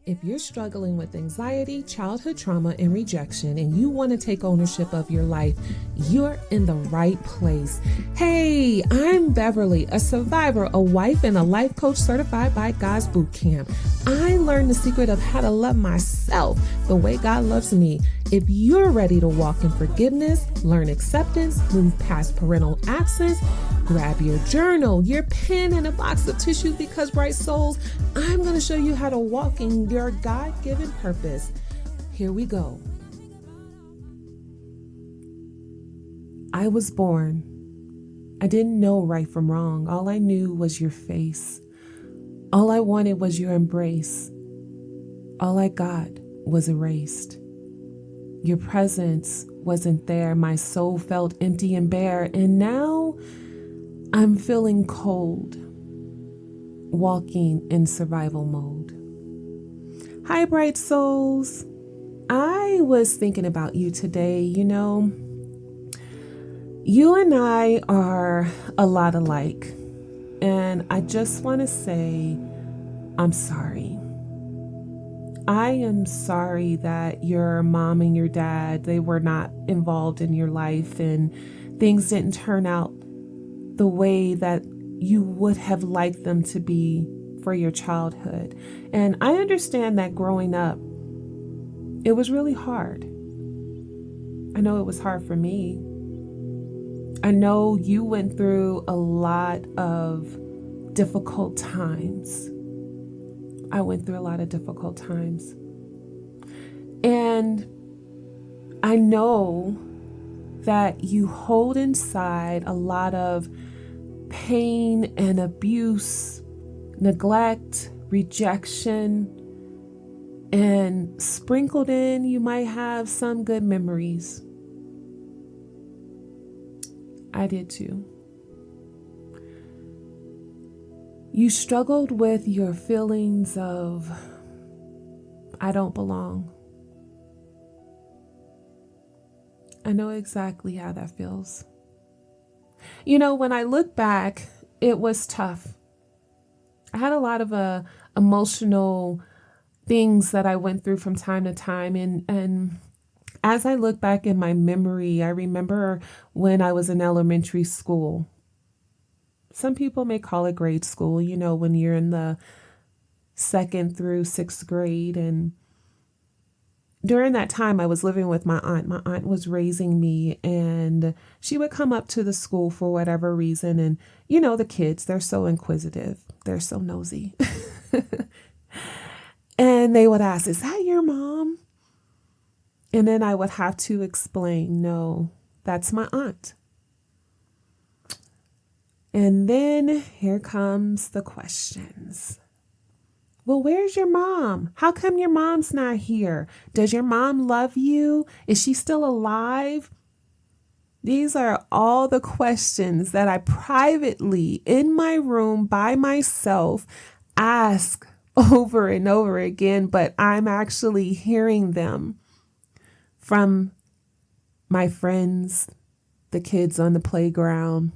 If you're struggling with anxiety, childhood trauma, and rejection, and you want to take ownership of your life, you're in the right place. Hey, I'm Beverly, a survivor, a wife, and a life coach certified by God's Boot Camp. I learned the secret of how to love myself the way God loves me. If you're ready to walk in forgiveness, learn acceptance, move past parental absence, grab your journal, your pen, and a box of tissues because, bright souls, I'm going to show you how to walk in your God-given purpose. Here we go. I was born. I didn't know right from wrong. All I knew was your face. All I wanted was your embrace. All I got was erased. Your presence wasn't there. My soul felt empty and bare. And now I'm feeling cold, walking in survival mode. Hi, bright souls. I was thinking about you today. You know, you and I are a lot alike. And I just want to say, I'm sorry. I am sorry that your mom and your dad, they were not involved in your life and things didn't turn out the way that you would have liked them to be for your childhood. And I understand that growing up, it was really hard. I know it was hard for me. I know you went through a lot of difficult times. I went through a lot of difficult times. And I know that you hold inside a lot of pain and abuse, neglect, rejection, and sprinkled in, you might have some good memories. I did too. You struggled with your feelings of, I don't belong. I know exactly how that feels. You know, when I look back, it was tough. I had a lot of emotional things that I went through from time to time. And as I look back in my memory, I remember when I was in elementary school. Some people may call it grade school, you know, when you're in the 2nd through 6th grade. And during that time, I was living with my aunt. My aunt was raising me, and she would come up to the school for whatever reason. And, you know, the kids, they're so inquisitive. They're so nosy. And they would ask, is that your mom? And then I would have to explain, no, that's my aunt. And then here comes the questions. Well, where's your mom? How come your mom's not here? Does your mom love you? Is she still alive? These are all the questions that I privately in my room by myself ask over and over again, but I'm actually hearing them from my friends, the kids on the playground,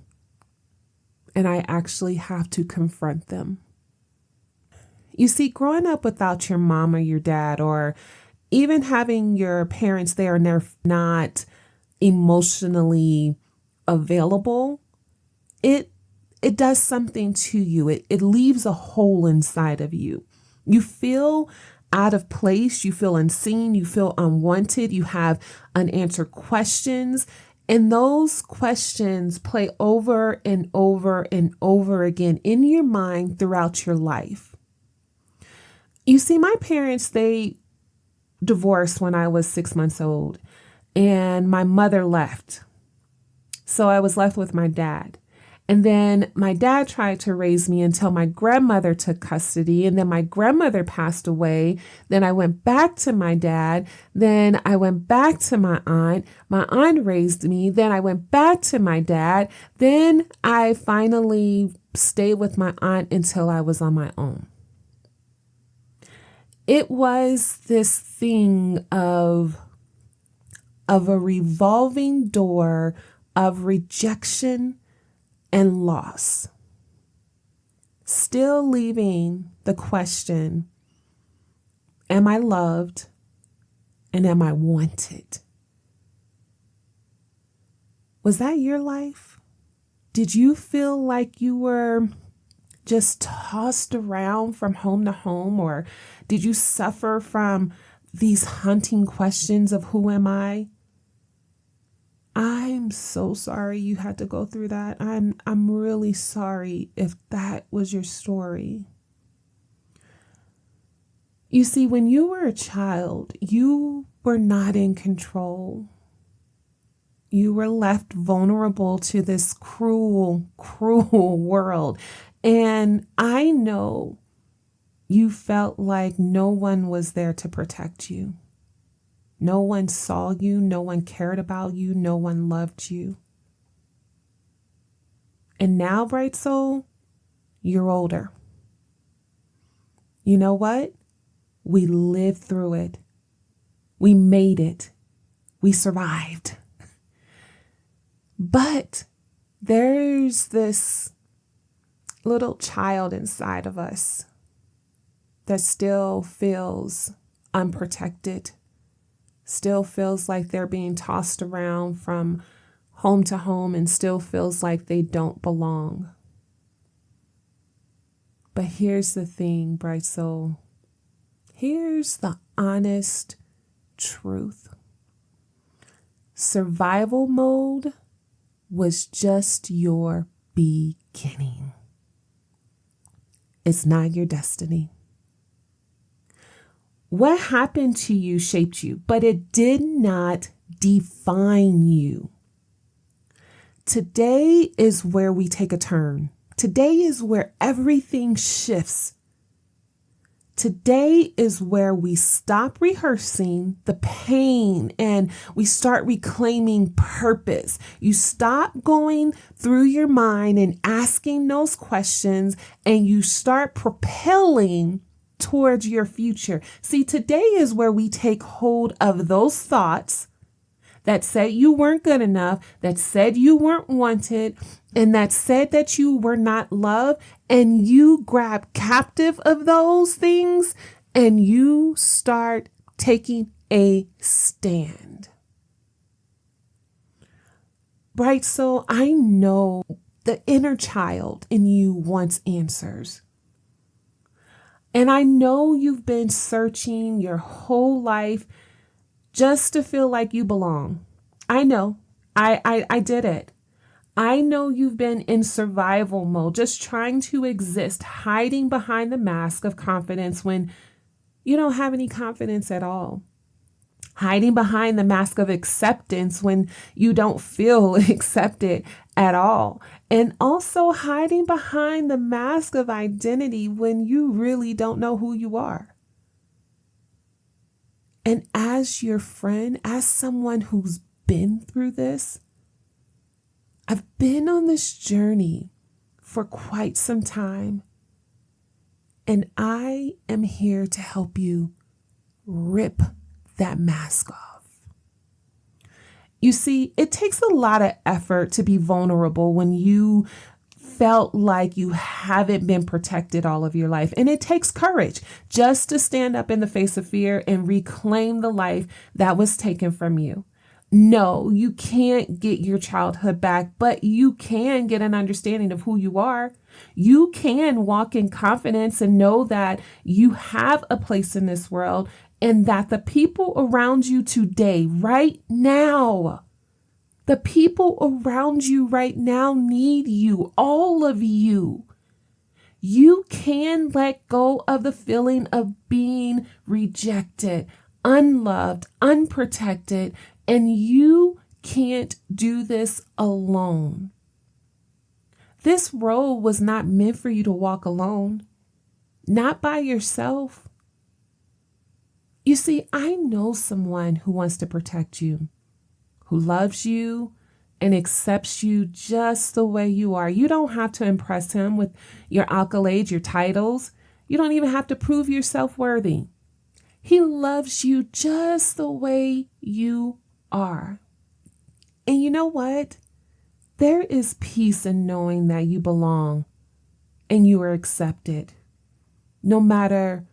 and I actually have to confront them. You see, growing up without your mom or your dad, or even having your parents there and they're not emotionally available, it does something to you. It leaves a hole inside of you. You feel out of place, you feel unseen, you feel unwanted, you have unanswered questions. And those questions play over and over and over again in your mind throughout your life. You see, my parents, they divorced when I was 6 months old, and my mother left. So I was left with my dad. And then my dad tried to raise me until my grandmother took custody. And then my grandmother passed away. Then I went back to my dad. Then I went back to my aunt. My aunt raised me. Then I went back to my dad. Then I finally stayed with my aunt until I was on my own. It was this thing of a revolving door of rejection and loss, still leaving the question, Am I loved? And am I wanted? Was that your life? Did you feel like you were just tossed around from home to home? Or did you suffer from these haunting questions of who am I? I'm so sorry you had to go through that. I'm really sorry if that was your story. You see, when you were a child, you were not in control. You were left vulnerable to this cruel, cruel world. And I know you felt like no one was there to protect you. No one saw you. No one cared about you. No one loved you. And now, bright soul, you're older. You know what? We lived through it. We made it. We survived. But there's this little child inside of us that still feels unprotected, still feels like they're being tossed around from home to home, and still feels like they don't belong. But here's the thing, bright soul. Here's the honest truth. Survival mode was just your beginning. It's not your destiny. What happened to you shaped you, but it did not define you. Today is where we take a turn. Today is where everything shifts. Today is where we stop rehearsing the pain and we start reclaiming purpose. You stop going through your mind and asking those questions, and you start propelling towards your future. See, today is where we take hold of those thoughts that said you weren't good enough, that said you weren't wanted, and that said that you were not loved, and you grab captive of those things and you start taking a stand. Right? So I know the inner child in you wants answers. And I know you've been searching your whole life just to feel like you belong. I know. I did it. I know you've been in survival mode, just trying to exist, hiding behind the mask of confidence when you don't have any confidence at all. Hiding behind the mask of acceptance when you don't feel accepted at all. And also hiding behind the mask of identity when you really don't know who you are. And as your friend, as someone who's been through this, I've been on this journey for quite some time, and I am here to help you rip that mask off. You see, it takes a lot of effort to be vulnerable when you felt like you haven't been protected all of your life. And it takes courage just to stand up in the face of fear and reclaim the life that was taken from you. No, you can't get your childhood back, but you can get an understanding of who you are. You can walk in confidence and know that you have a place in this world, and that the people around you today, right now, the people around you right now need you, all of you. You can let go of the feeling of being rejected, unloved, unprotected, and you can't do this alone. This road was not meant for you to walk alone, not by yourself. You see, I know someone who wants to protect you, who loves you and accepts you just the way you are. You don't have to impress him with your accolades, your titles. You don't even have to prove yourself worthy. He loves you just the way you are. And you know what? There is peace in knowing that you belong and you are accepted, no matter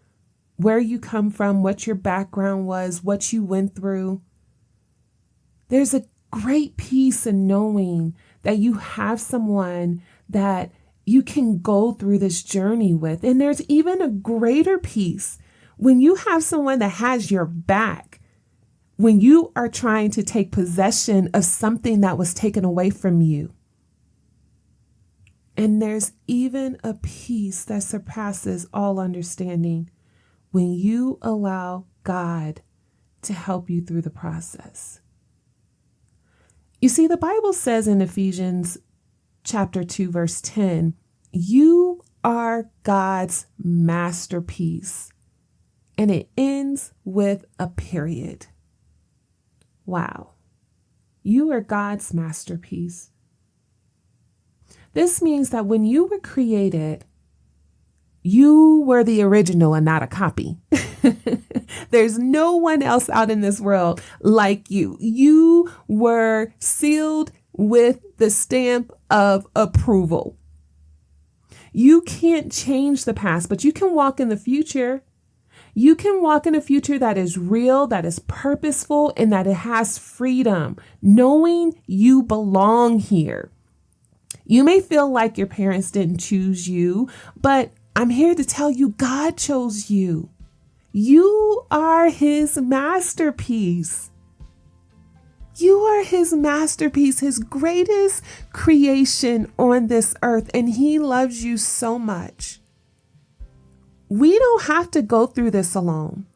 where you come from, what your background was, what you went through. There's a great peace in knowing that you have someone that you can go through this journey with. And there's even a greater peace when you have someone that has your back, when you are trying to take possession of something that was taken away from you. And there's even a peace that surpasses all understanding when you allow God to help you through the process. You see, the Bible says in Ephesians chapter 2, verse 10, you are God's masterpiece. And it ends with a period. Wow. You are God's masterpiece. This means that when you were created, you were the original and not a copy. There's no one else out in this world like you. You were sealed with the stamp of approval. You can't change the past, but you can walk in the future. You can walk in a future that is real, that is purposeful, and that it has freedom, knowing you belong here. You may feel like your parents didn't choose you, but I'm here to tell you God chose you. You are his masterpiece. You are his masterpiece, his greatest creation on this earth, and he loves you so much. We don't have to go through this alone.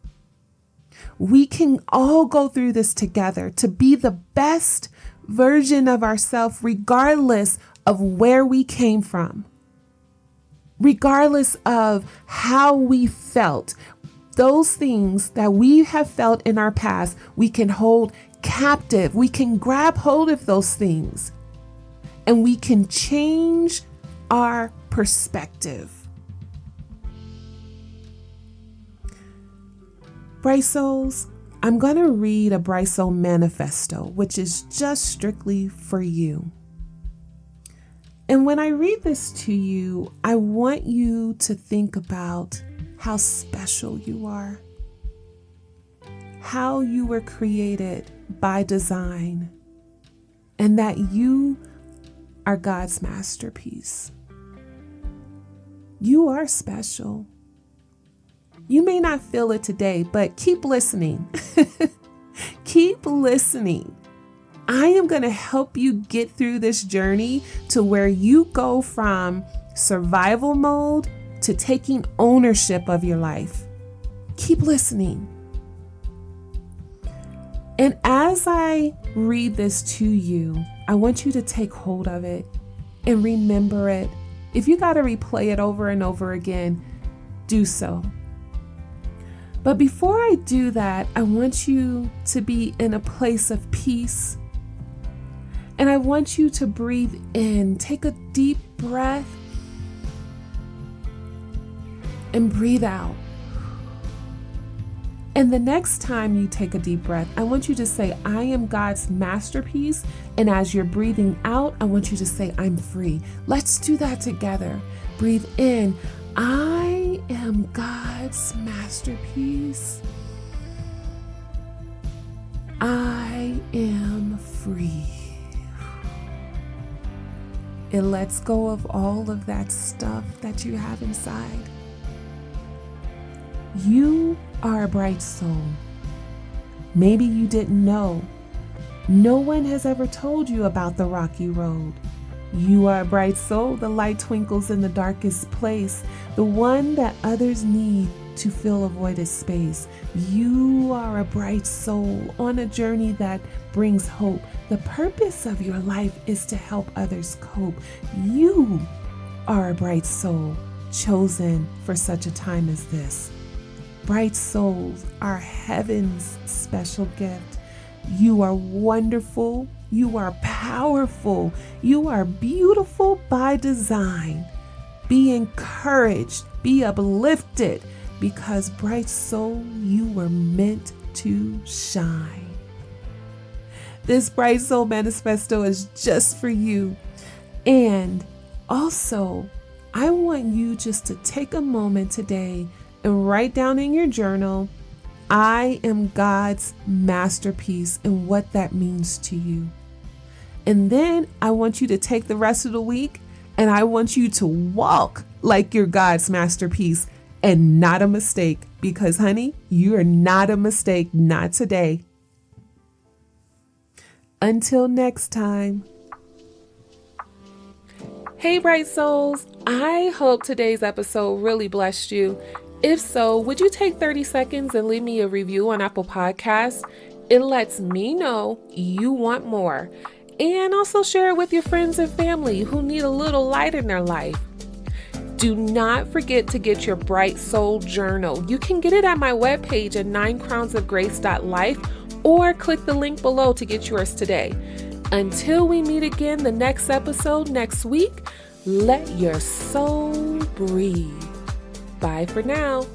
We can all go through this together to be the best version of ourselves, regardless of where we came from, regardless of how we felt. Those things that we have felt in our past, we can hold captive. We can grab hold of those things and we can change our perspective. Bright Souls, I'm going to read a Bright Soul manifesto, which is just strictly for you. And when I read this to you, I want you to think about how special you are, how you were created by design, and that you are God's masterpiece. You are special. You may not feel it today, but keep listening. Keep listening. I am going to help you get through this journey to where you go from survival mode to taking ownership of your life. Keep listening. And as I read this to you, I want you to take hold of it and remember it. If you got to replay it over and over again, do so. But before I do that, I want you to be in a place of peace. And I want you to breathe in, take a deep breath, and breathe out. And the next time you take a deep breath, I want you to say, I am God's masterpiece. And as you're breathing out, I want you to say, I'm free. Let's do that together. Breathe in. I am God's masterpiece. I am free. It lets go of all of that stuff that you have inside. You are a bright soul. Maybe you didn't know. No one has ever told you about the rocky road. You are a bright soul. The light twinkles in the darkest place, the one that others need to fill a voided space. You are a bright soul on a journey that brings hope. The purpose of your life is to help others cope. You are a bright soul chosen for such a time as this. Bright souls are heaven's special gift. You are wonderful. You are powerful. You are beautiful by design. Be encouraged. Be uplifted, because bright soul, you were meant to shine. This Bright Soul Manifesto is just for you. And also, I want you just to take a moment today and write down in your journal, I am God's masterpiece, and what that means to you. And then I want you to take the rest of the week and I want you to walk like you're God's masterpiece and not a mistake, because honey, you are not a mistake, not today. Until next time. Hey, bright souls. I hope today's episode really blessed you. If so, would you take 30 seconds and leave me a review on Apple Podcasts? It lets me know you want more. And also share it with your friends and family who need a little light in their life. Do not forget to get your Bright Soul Journal. You can get it at my webpage at 9crownsofgrace.life or click the link below to get yours today. Until we meet again the next episode next week, let your soul breathe. Bye for now.